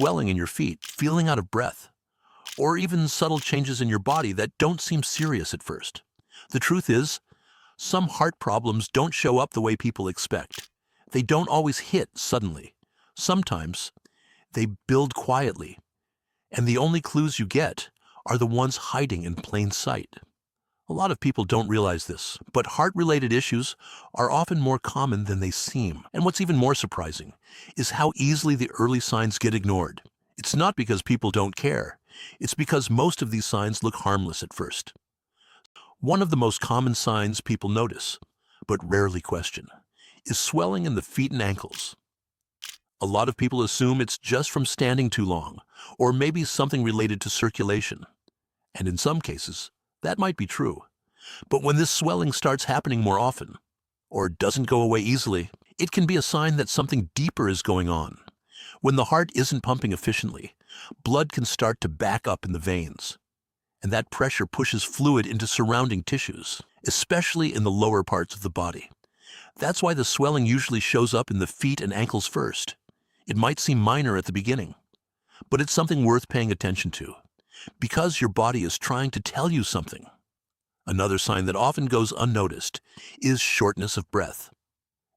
swelling in your feet, feeling out of breath, or even subtle changes in your body that don't seem serious at first. The truth is, some heart problems don't show up the way people expect. They don't always hit suddenly. Sometimes they build quietly, and the only clues you get are the ones hiding in plain sight. A lot of people don't realize this, but heart-related issues are often more common than they seem. And what's even more surprising is how easily the early signs get ignored. It's not because people don't care. It's because most of these signs look harmless at first. One of the most common signs people notice, but rarely question, is swelling in the feet and ankles. A lot of people assume it's just from standing too long, or maybe something related to circulation. And in some cases, that might be true. But when this swelling starts happening more often, or doesn't go away easily, it can be a sign that something deeper is going on. When the heart isn't pumping efficiently, blood can start to back up in the veins, and that pressure pushes fluid into surrounding tissues, especially in the lower parts of the body. That's why the swelling usually shows up in the feet and ankles first. It might seem minor at the beginning, but it's something worth paying attention to, because your body is trying to tell you something. Another sign that often goes unnoticed is shortness of breath.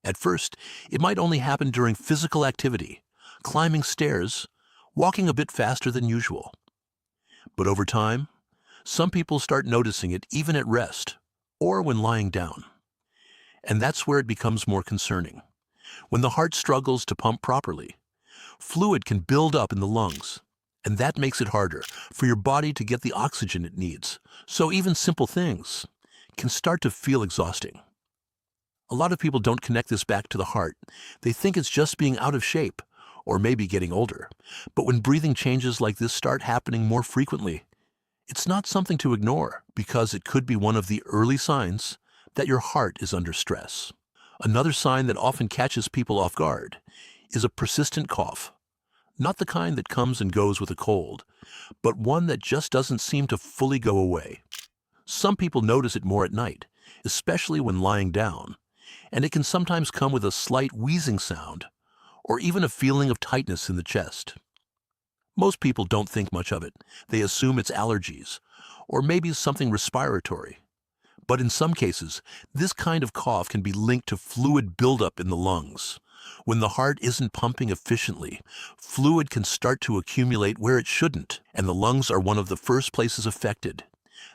At first, it might only happen during physical activity, climbing stairs, walking a bit faster than usual. But over time, some people start noticing it even at rest or when lying down. And that's where it becomes more concerning. When the heart struggles to pump properly, fluid can build up in the lungs, and that makes it harder for your body to get the oxygen it needs. So even simple things can start to feel exhausting. A lot of people don't connect this back to the heart. They think it's just being out of shape or maybe getting older. But when breathing changes like this start happening more frequently, it's not something to ignore, because it could be one of the early signs that your heart is under stress. Another sign that often catches people off guard is a persistent cough. Not the kind that comes and goes with a cold, but one that just doesn't seem to fully go away. Some people notice it more at night, especially when lying down, and it can sometimes come with a slight wheezing sound or even a feeling of tightness in the chest. Most people don't think much of it. They assume it's allergies or maybe something respiratory. But in some cases, this kind of cough can be linked to fluid buildup in the lungs. When the heart isn't pumping efficiently, fluid can start to accumulate where it shouldn't, and the lungs are one of the first places affected.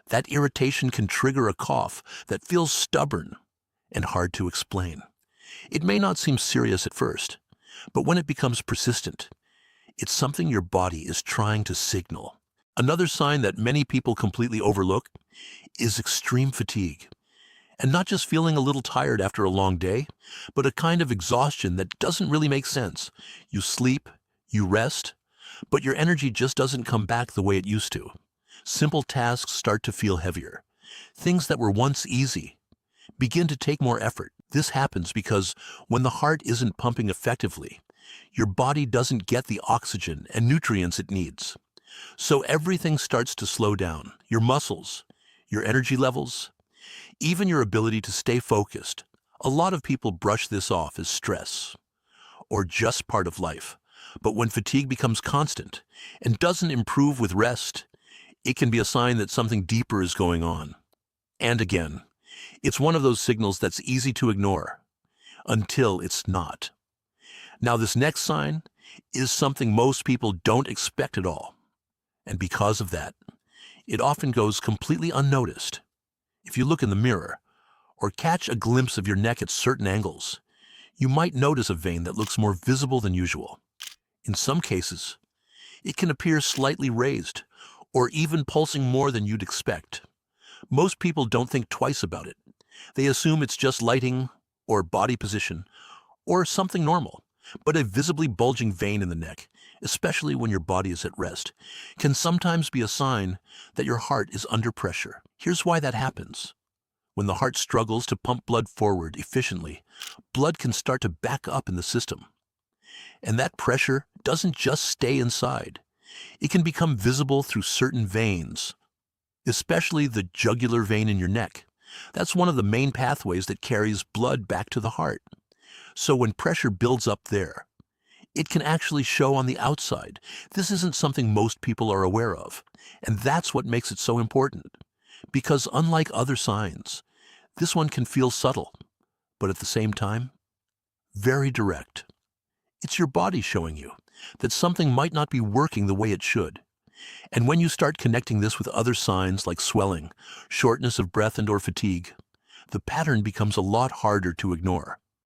That irritation can trigger a cough that feels stubborn and hard to explain. It may not seem serious at first, but when it becomes persistent, it's something your body is trying to signal. Another sign that many people completely overlook is extreme fatigue. And not just feeling a little tired after a long day, but a kind of exhaustion that doesn't really make sense. You sleep, you rest, but your energy just doesn't come back the way it used to. Simple tasks start to feel heavier. Things that were once easy begin to take more effort. This happens because when the heart isn't pumping effectively, your body doesn't get the oxygen and nutrients it needs. So everything starts to slow down. Your muscles, your energy levels, even your ability to stay focused. A lot of people brush this off as stress or just part of life. But when fatigue becomes constant and doesn't improve with rest, it can be a sign that something deeper is going on. And again, it's one of those signals that's easy to ignore until it's not. Now, this next sign is something most people don't expect at all. And because of that, it often goes completely unnoticed. If you look in the mirror or catch a glimpse of your neck at certain angles, you might notice a vein that looks more visible than usual. In some cases, it can appear slightly raised or even pulsing more than you'd expect. Most people don't think twice about it. They assume it's just lighting or body position or something normal. But a visibly bulging vein in the neck, especially when your body is at rest, can sometimes be a sign that your heart is under pressure. Here's why that happens. When the heart struggles to pump blood forward efficiently, blood can start to back up in the system. And that pressure doesn't just stay inside. It can become visible through certain veins, especially the jugular vein in your neck. That's one of the main pathways that carries blood back to the heart. So when pressure builds up there, It can actually show on the outside. This isn't something most people are aware of. And that's what makes it so important. Because unlike other signs, this one can feel subtle, but at the same time, very direct. It's your body showing you that something might not be working the way it should. And when you start connecting this with other signs like swelling, shortness of breath and/or fatigue, the pattern becomes a lot harder to ignore.